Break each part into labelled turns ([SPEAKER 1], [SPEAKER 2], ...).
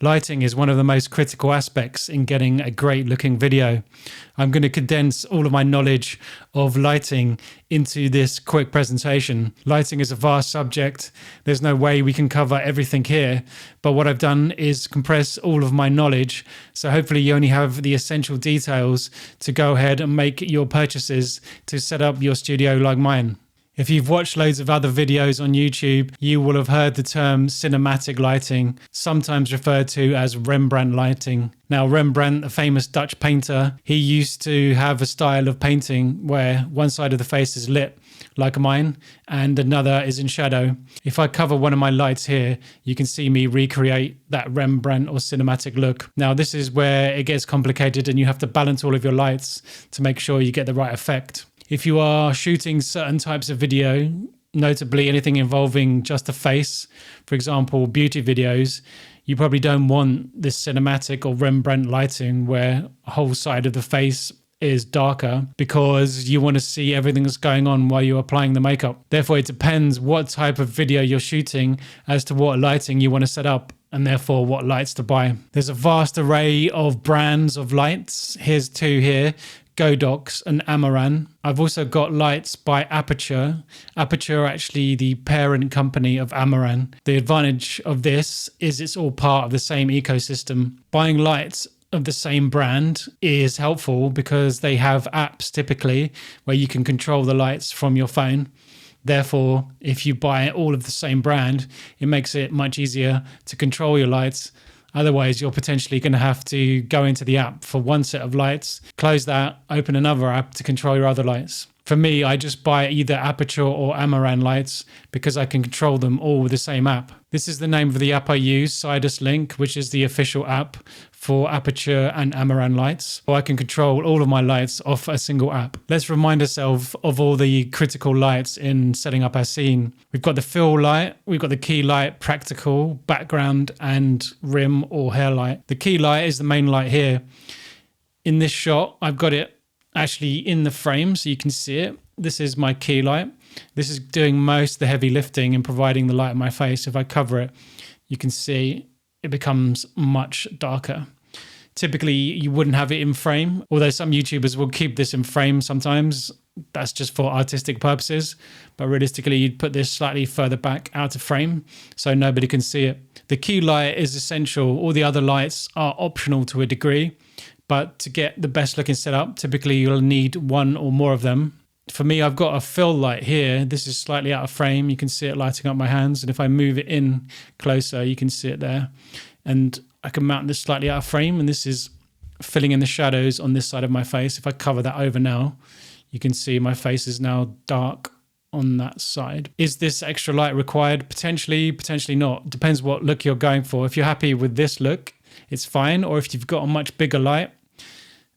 [SPEAKER 1] Lighting is one of the most critical aspects in getting a great looking video. I'm going to condense all of my knowledge of lighting into this quick presentation. Lighting is a vast subject. There's no way we can cover everything here, but what I've done is compress all of my knowledge, so hopefully you only have the essential details to go ahead and make your purchases to set up your studio like mine. If you've watched loads of other videos on YouTube, you will have heard the term cinematic lighting, sometimes referred to as Rembrandt lighting. Now, Rembrandt, a famous Dutch painter, he used to have a style of painting where one side of the face is lit, like mine, and another is in shadow. If I cover one of my lights here, you can see me recreate that Rembrandt or cinematic look. Now, this is where it gets complicated and you have to balance all of your lights to make sure you get the right effect. If you are shooting certain types of video, notably anything involving just a face, for example, beauty videos, you probably don't want this cinematic or Rembrandt lighting where a whole side of the face is darker, because you want to see everything that's going on while you're applying the makeup. Therefore, it depends what type of video you're shooting as to what lighting you want to set up, and therefore what lights to buy. There's a vast array of brands of lights. Here's two here. Godox and Amaran. I've also got lights by Aperture. Aperture are actually the parent company of Amaran. The advantage of this is it's all part of the same ecosystem. Buying lights of the same brand is helpful because they have apps typically where you can control the lights from your phone. Therefore, if you buy all of the same brand, it makes it much easier to control your lights. Otherwise, you're potentially going to have to go into the app for one set of lights, close that, open another app to control your other lights. For me, I just buy either Aperture or Amaran lights because I can control them all with the same app. This is the name of the app I use, Sidus Link, which is the official app for Aperture and Amaran lights. So I can control all of my lights off a single app. Let's remind ourselves of all the critical lights in setting up our scene. We've got the fill light, we've got the key light, practical, background, and rim or hair light. The key light is the main light here. In this shot, I've got it actually in the frame so you can see it. This is my key light. This is doing most of the heavy lifting and providing the light on my face. If I cover it, you can see it becomes much darker. Typically, you wouldn't have it in frame, although some YouTubers will keep this in frame sometimes. That's just for artistic purposes. But realistically, you'd put this slightly further back out of frame so nobody can see it. The key light is essential. All the other lights are optional to a degree. But to get the best looking setup, typically you'll need one or more of them. For me, I've got a fill light here. This is slightly out of frame. You can see it lighting up my hands. And if I move it in closer, you can see it there. And I can mount this slightly out of frame. And this is filling in the shadows on this side of my face. If I cover that over now, you can see my face is now dark on that side. Is this extra light required? Potentially, potentially not. Depends what look you're going for. If you're happy with this look, it's fine. Or if you've got a much bigger light,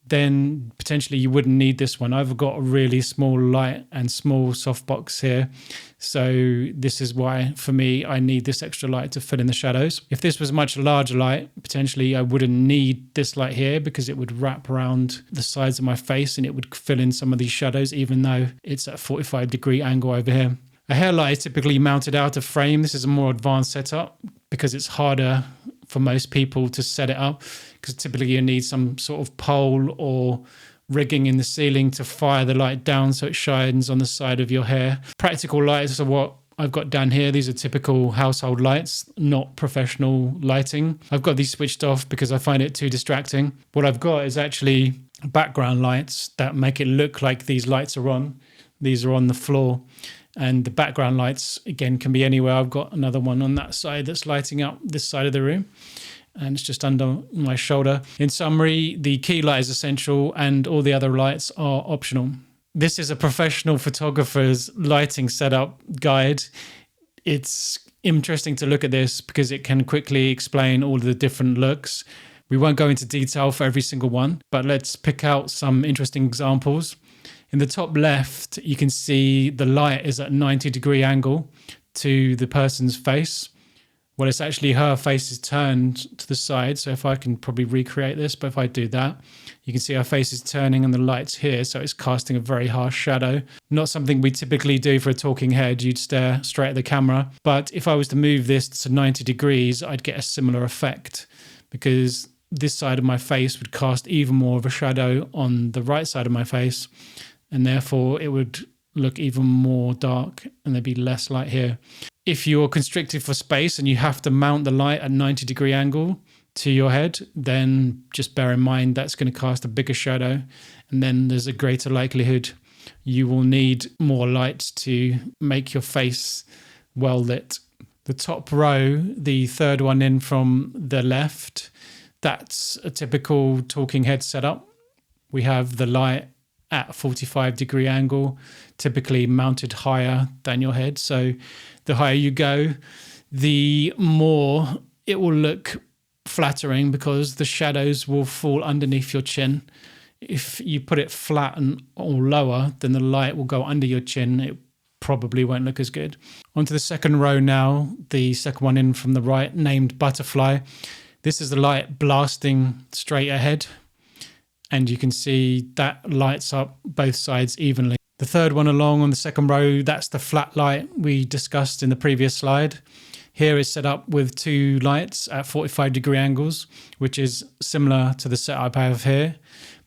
[SPEAKER 1] then potentially you wouldn't need this one. I've got a really small light and small softbox here. So this is why, for me, I need this extra light to fill in the shadows. If this was a much larger light, potentially I wouldn't need this light here because it would wrap around the sides of my face and it would fill in some of these shadows, even though it's at a 45-degree angle over here. A hair light is typically mounted out of frame. This is a more advanced setup because it's harder for most people to set it up, because typically you need some sort of pole or rigging in the ceiling to fire the light down so it shines on the side of your hair. Practical lights are what I've got down here. These are typical household lights, not professional lighting. I've got these switched off because I find it too distracting. What I've got is actually background lights that make it look like these lights are on. These are on the floor. And the background lights, again, can be anywhere. I've got another one on that side that's lighting up this side of the room. And it's just under my shoulder. In summary, the key light is essential and all the other lights are optional. This is a professional photographer's lighting setup guide. It's interesting to look at this because it can quickly explain all of the different looks. We won't go into detail for every single one, but let's pick out some interesting examples. In the top left, you can see the light is at a 90-degree angle to the person's face. Well, it's actually her face is turned to the side. So if I can probably recreate this, but if I do that, you can see her face is turning and the light's here. So it's casting a very harsh shadow. Not something we typically do for a talking head. You'd stare straight at the camera. But if I was to move this to 90 degrees, I'd get a similar effect because this side of my face would cast even more of a shadow on the right side of my face, and therefore it would look even more dark and there'd be less light here. If you're constricted for space and you have to mount the light at 90-degree angle to your head, then just bear in mind that's going to cast a bigger shadow, and then there's a greater likelihood you will need more lights to make your face well lit. The top row, the third one in from the left, that's a typical talking head setup. We have the light at 45-degree angle, typically mounted higher than your head. So the higher you go, the more it will look flattering because the shadows will fall underneath your chin. If you put it flat and or lower, then the light will go under your chin. It probably won't look as good. Onto the second row now, the second one in from the right, named Butterfly. This is the light blasting straight ahead, and you can see that lights up both sides evenly. The third one along on the second row, that's the flat light we discussed in the previous slide. Here is set up with two lights at 45-degree angles, which is similar to the setup I have here,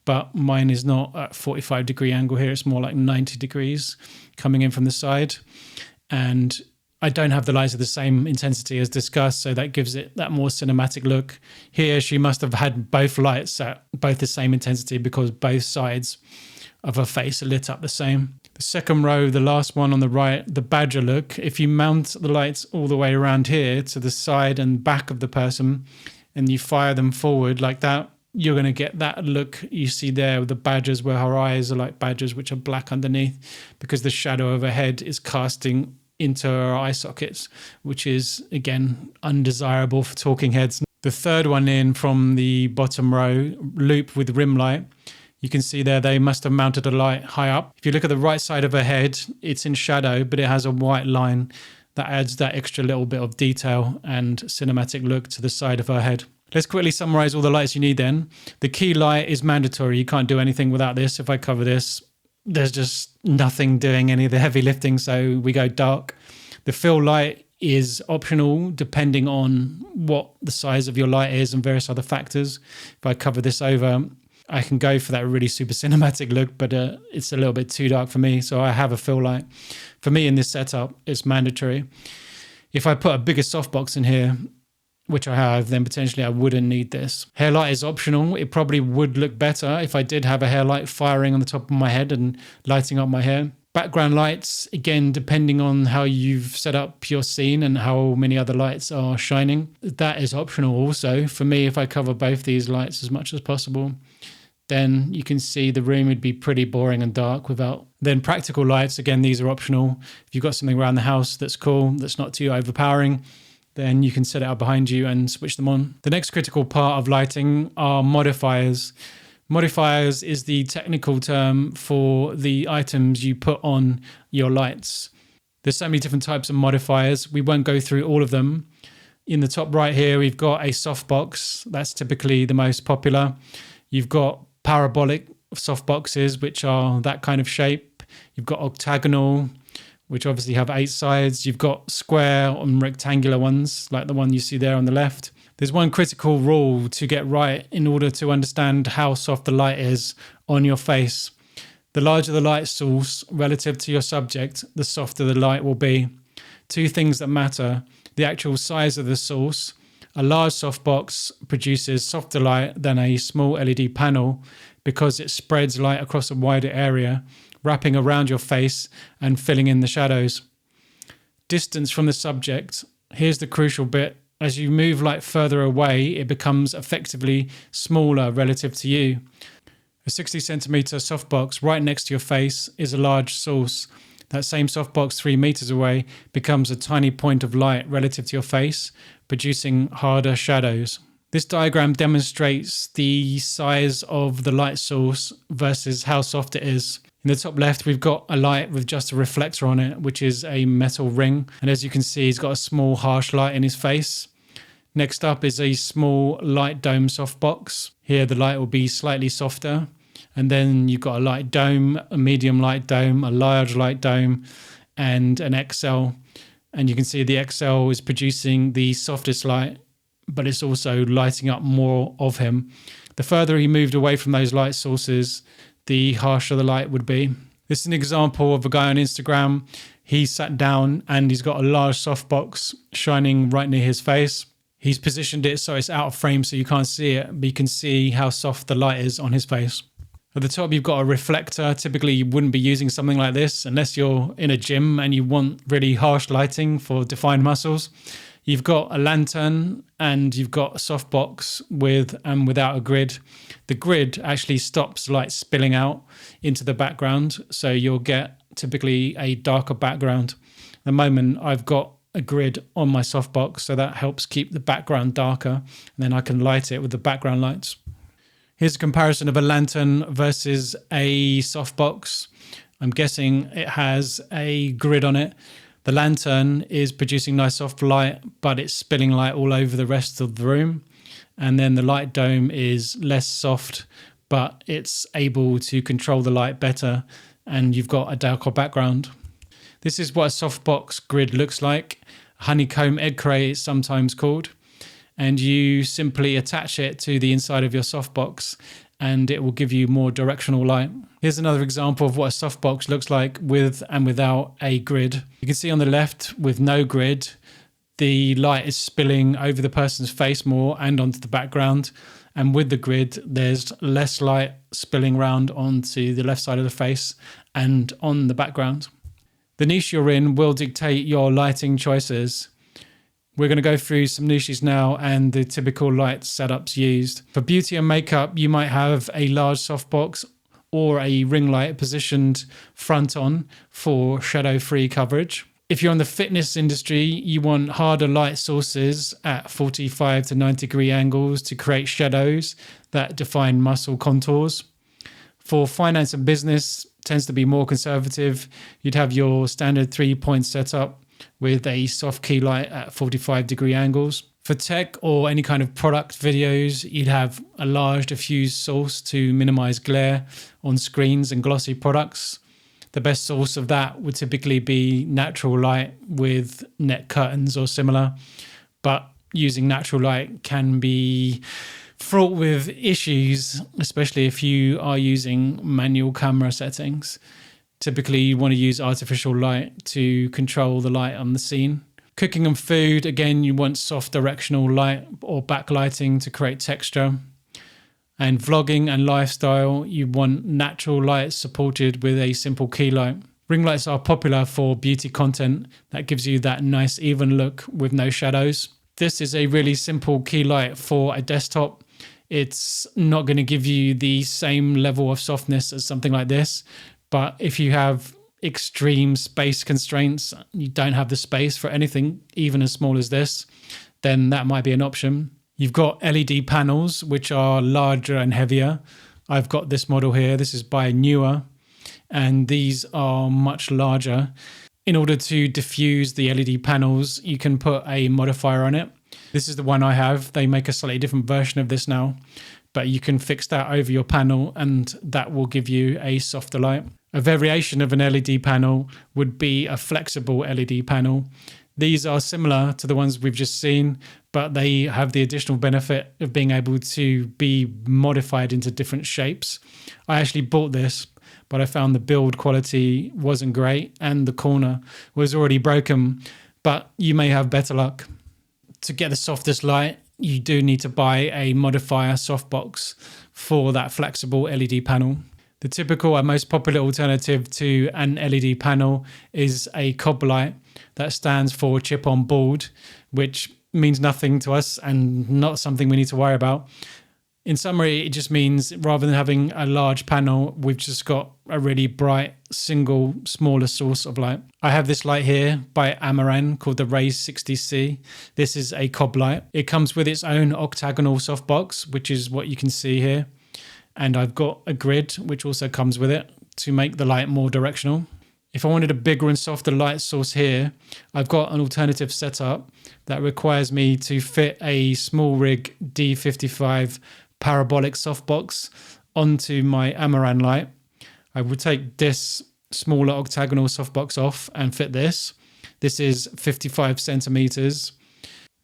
[SPEAKER 1] but mine is not at 45-degree angle here. It's more like 90 degrees coming in from the side. And I don't have the lights of the same intensity as discussed, so that gives it that more cinematic look. Here, she must have had both lights at both the same intensity because both sides of her face are lit up the same. The second row, the last one on the right, the badger look. If you mount the lights all the way around here to the side and back of the person and you fire them forward like that, you're going to get that look you see there with the badgers where her eyes are like badgers, which are black underneath because the shadow of her head is casting into her eye sockets, which is, again, undesirable for talking heads. The third one in from the bottom row, loop with rim light. You can see there they must have mounted a light high up. If you look at the right side of her head, it's in shadow, but it has a white line that adds that extra little bit of detail and cinematic look to the side of her head. Let's quickly summarize all the lights you need then. The key light is mandatory. You can't do anything without this. If I cover this, there's just nothing doing any of the heavy lifting, so we go dark. The fill light is optional depending on what the size of your light is and various other factors. If I cover this over, I can go for that really super cinematic look, but it's a little bit too dark for me, so I have a fill light. For me in this setup, it's mandatory. If I put a bigger softbox in here, which I have, then potentially I wouldn't need this. Hair light is optional. It probably would look better if I did have a hair light firing on the top of my head and lighting up my hair. Background lights, again, depending on how you've set up your scene and how many other lights are shining, that is optional also. For me, if I cover both these lights as much as possible, then you can see the room would be pretty boring and dark without. Then practical lights, again, these are optional. If you've got something around the house that's cool, that's not too overpowering, then you can set it up behind you and switch them on. The next critical part of lighting are modifiers. Modifiers is the technical term for the items you put on your lights. There's so many different types of modifiers. We won't go through all of them. In the top right here, we've got a softbox. That's typically the most popular. You've got parabolic softboxes, which are that kind of shape. You've got octagonal, which obviously have 8 sides. You've got square and rectangular ones, like the one you see there on the left. There's one critical rule to get right in order to understand how soft the light is on your face. The larger the light source relative to your subject, the softer the light will be. 2 things that matter: the actual size of the source. A large softbox produces softer light than a small LED panel because it spreads light across a wider area, wrapping around your face and filling in the shadows. Distance from the subject. Here's the crucial bit. As you move light further away, it becomes effectively smaller relative to you. A 60 centimeter softbox right next to your face is a large source. That same softbox 3 meters away becomes a tiny point of light relative to your face, producing harder shadows. This diagram demonstrates the size of the light source versus how soft it is. In the top left, we've got a light with just a reflector on it, which is a metal ring. And as you can see, he's got a small harsh light in his face. Next up is a small light dome softbox. Here, the light will be slightly softer. And then you've got a light dome, a medium light dome, a large light dome, and an XL. And you can see the XL is producing the softest light but it's also lighting up more of him. The further he moved away from those light sources, the harsher the light would be. This is an example of a guy on Instagram. He sat down and he's got a large softbox shining right near his face. He's positioned it so it's out of frame so you can't see it, but you can see how soft the light is on his face. At the top, you've got a reflector. Typically, you wouldn't be using something like this unless you're in a gym and you want really harsh lighting for defined muscles. You've got a lantern and you've got a softbox with and without a grid. The grid actually stops light spilling out into the background, so you'll get typically a darker background. At the moment, I've got a grid on my softbox, so that helps keep the background darker, and then I can light it with the background lights. Here's a comparison of a lantern versus a softbox. I'm guessing it has a grid on it. The lantern is producing nice soft light, but it's spilling light all over the rest of the room. And then the light dome is less soft, but it's able to control the light better, and you've got a darker background. This is what a softbox grid looks like. Honeycomb egg crate is sometimes called. And you simply attach it to the inside of your softbox and it will give you more directional light. Here's another example of what a softbox looks like with and without a grid. You can see on the left with no grid, the light is spilling over the person's face more and onto the background. And with the grid, there's less light spilling around onto the left side of the face and on the background. The niche you're in will dictate your lighting choices. We're going to go through some niches now and the typical light setups used. For beauty and makeup, you might have a large softbox or a ring light positioned front on for shadow-free coverage. If you're in the fitness industry, you want harder light sources at 45 to 90 degree angles to create shadows that define muscle contours. For finance and business, tends to be more conservative. You'd have your standard 3-point setup with a soft key light at 45 degree angles. For tech or any kind of product videos, you'd have a large diffuse source to minimize glare on screens and glossy products. The best source of that would typically be natural light with net curtains or similar, but using natural light can be fraught with issues, especially if you are using manual camera settings. Typically, you want to use artificial light to control the light on the scene. Cooking and food, again, you want soft directional light or backlighting to create texture. And vlogging and lifestyle, you want natural light supported with a simple key light. Ring lights are popular for beauty content that gives you that nice even look with no shadows. This is a really simple key light for a desktop. It's not going to give you the same level of softness as something like this. But if you have extreme space constraints, you don't have the space for anything even as small as this, then that might be an option. You've got LED panels, which are larger and heavier. I've got this model here. This is by Newer, and these are much larger. In order to diffuse the LED panels, you can put a modifier on it. This is the one I have. They make a slightly different version of this now, but you can fix that over your panel and that will give you a softer light. A variation of an LED panel would be a flexible LED panel. These are similar to the ones we've just seen, but they have the additional benefit of being able to be modified into different shapes. I actually bought this, but I found the build quality wasn't great and the corner was already broken, but you may have better luck. To get the softest light, you do need to buy a modifier softbox for that flexible LED panel. The typical and most popular alternative to an LED panel is a cob light that stands for chip on board, which means nothing to us and not something we need to worry about. In summary, it just means rather than having a large panel, we've just got a really bright, single, smaller source of light. I have this light here by Amaran called the Raise 60C. This is a cob light. It comes with its own octagonal softbox, which is what you can see here. And I've got a grid, which also comes with it to make the light more directional. If I wanted a bigger and softer light source here, I've got an alternative setup that requires me to fit a small rig D55 parabolic softbox onto my Amaran light. I would take this smaller octagonal softbox off and fit this. This is 55 centimeters.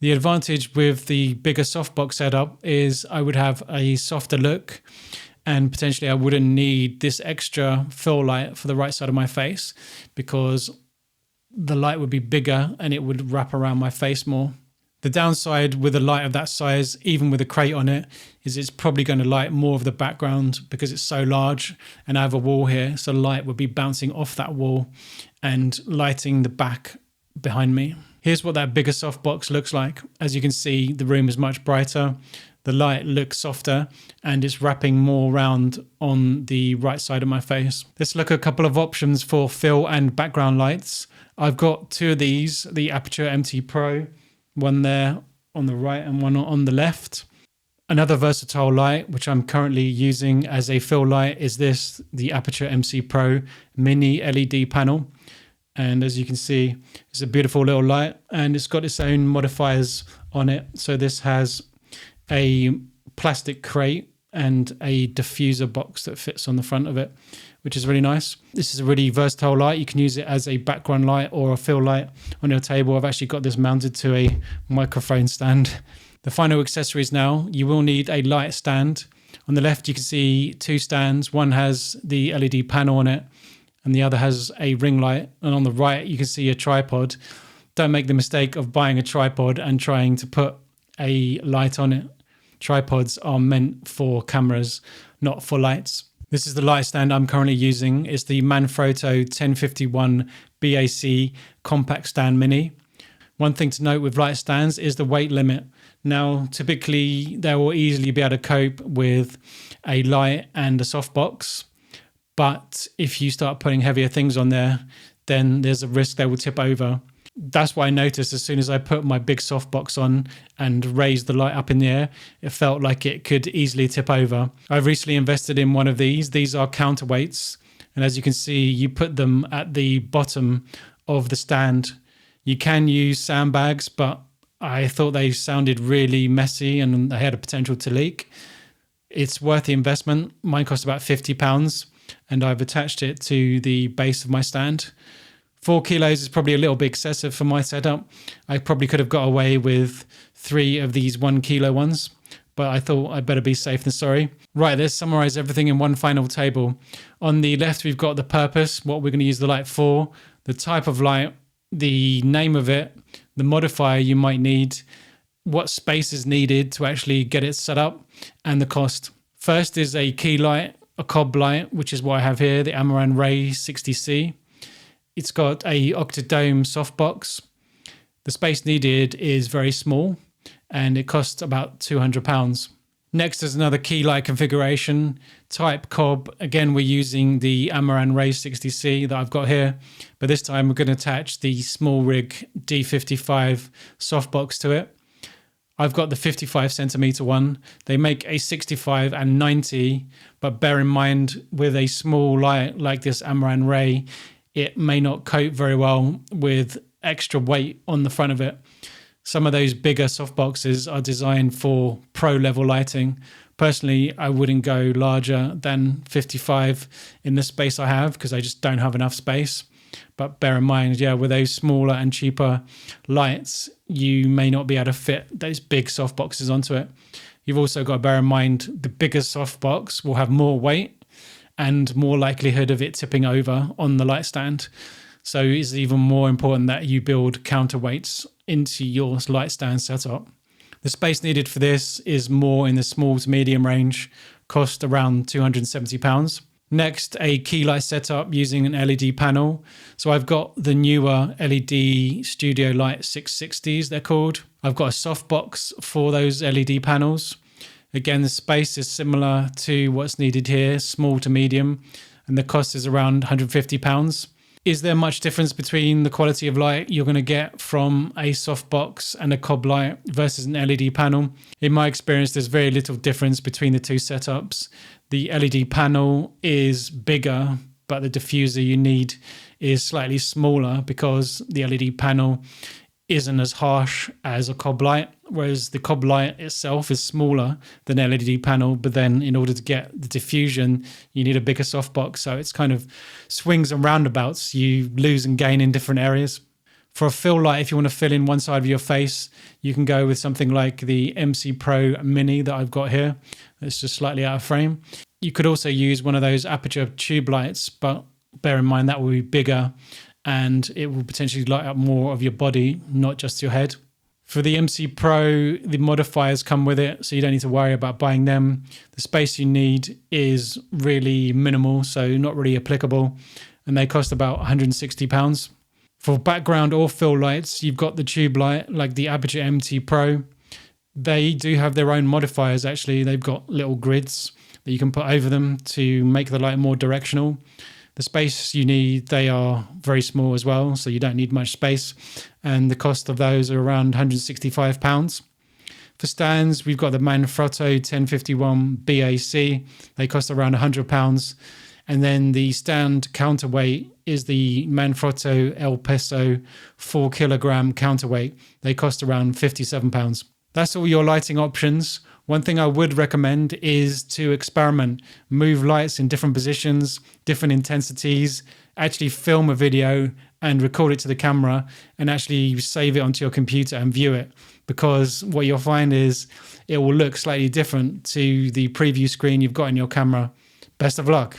[SPEAKER 1] The advantage with the bigger softbox setup is I would have a softer look, and potentially I wouldn't need this extra fill light for the right side of my face because the light would be bigger and it would wrap around my face more. The downside with a light of that size, even with a crate on it, is it's probably going to light more of the background because it's so large, and I have a wall here, so light would be bouncing off that wall and lighting the back behind me. Here's what that bigger softbox looks like. As you can see, the room is much brighter, the light looks softer, and it's wrapping more around on the right side of my face. Let's look at a couple of options for fill and background lights. I've got two of these, the Aperture MT Pro, one there on the right and one on the left. Another versatile light, which I'm currently using as a fill light, is this, the Aperture MC Pro Mini LED panel. And as you can see, it's a beautiful little light and it's got its own modifiers on it. So this has a plastic crate and a diffuser box that fits on the front of it, which is really nice. This is a really versatile light. You can use it as a background light or a fill light on your table. I've actually got this mounted to a microphone stand. The final accessories now, you will need a light stand. On the left, you can see two stands. One has the LED panel on it and the other has a ring light. And on the right, you can see a tripod. Don't make the mistake of buying a tripod and trying to put a light on it. Tripods are meant for cameras, not for lights. This is the light stand I'm currently using. It's the Manfrotto 1051 BAC Compact Stand Mini. One thing to note with light stands is the weight limit. Now, typically, they will easily be able to cope with a light and a softbox. But if you start putting heavier things on there, then there's a risk they will tip over. That's what I noticed as soon as I put my big softbox on and raised the light up in the air. It felt like it could easily tip over. I've recently invested in one of these. These are counterweights. And as you can see, you put them at the bottom of the stand. You can use sandbags, but I thought they sounded really messy and they had a potential to leak. It's worth the investment. Mine cost about £50 and I've attached it to the base of my stand. 4 kilos is probably a little bit excessive for my setup. I probably could have got away with 3 of these 1 kilo ones, but I thought I'd better be safe than sorry. Right, let's summarize everything in one final table. On the left, we've got the purpose, what we're going to use the light for, the type of light, the name of it, the modifier you might need, what space is needed to actually get it set up, and the cost. First is a key light, a cob light, which is what I have here, the Amaran Ray 60C. It's got a octadome softbox. The space needed is very small and it costs about £200. Next is another key light configuration, type cob. Again, we're using the Amaran Ray 60C that I've got here, but this time we're going to attach the small rig D55 softbox to it. I've got the 55 centimeter one. They make a 65 and 90, but bear in mind with a small light like this Amaran Ray, it may not cope very well with extra weight on the front of it. Some of those bigger softboxes are designed for pro level lighting. Personally, I wouldn't go larger than 55 in the space I have because I just don't have enough space. But bear in mind, yeah, with those smaller and cheaper lights, you may not be able to fit those big softboxes onto it. You've also got to bear in mind the bigger softbox will have more weight and more likelihood of it tipping over on the light stand. So it's even more important that you build counterweights into your light stand setup. The space needed for this is more in the small to medium range, cost around £270. Next, a key light setup using an LED panel. So I've got the newer LED Studio Light 660s, they're called. I've got a softbox for those LED panels. Again, the space is similar to what's needed here, small to medium, and the cost is around £150. Is there much difference between the quality of light you're going to get from a softbox and a cob light versus an LED panel? In my experience, there's very little difference between the two setups. The LED panel is bigger, but the diffuser you need is slightly smaller because the LED panel isn't as harsh as a cob light, whereas the cob light itself is smaller than LED panel, but then in order to get the diffusion, you need a bigger softbox. So it's kind of swings and roundabouts. You lose and gain in different areas. For a fill light, if you want to fill in one side of your face, you can go with something like the MC Pro Mini that I've got here. It's just slightly out of frame. You could also use one of those aperture tube lights, but bear in mind that will be bigger and it will potentially light up more of your body, not just your head. For the MC Pro, the modifiers come with it, so you don't need to worry about buying them. The space you need is really minimal, so not really applicable, and they cost about £160. For background or fill lights, you've got the tube light, like the Aperture MT Pro. They do have their own modifiers, actually. They've got little grids that you can put over them to make the light more directional. The space you need, they are very small as well, so you don't need much space. And the cost of those are around £165. For stands, we've got the Manfrotto 1051 BAC. They cost around £100. And then the stand counterweight is the Manfrotto El Peso 4 kilogram counterweight. They cost around £57. That's all your lighting options. One thing I would recommend is to experiment, move lights in different positions, different intensities, actually film a video and record it to the camera and actually save it onto your computer and view it. Because what you'll find is it will look slightly different to the preview screen you've got in your camera. Best of luck.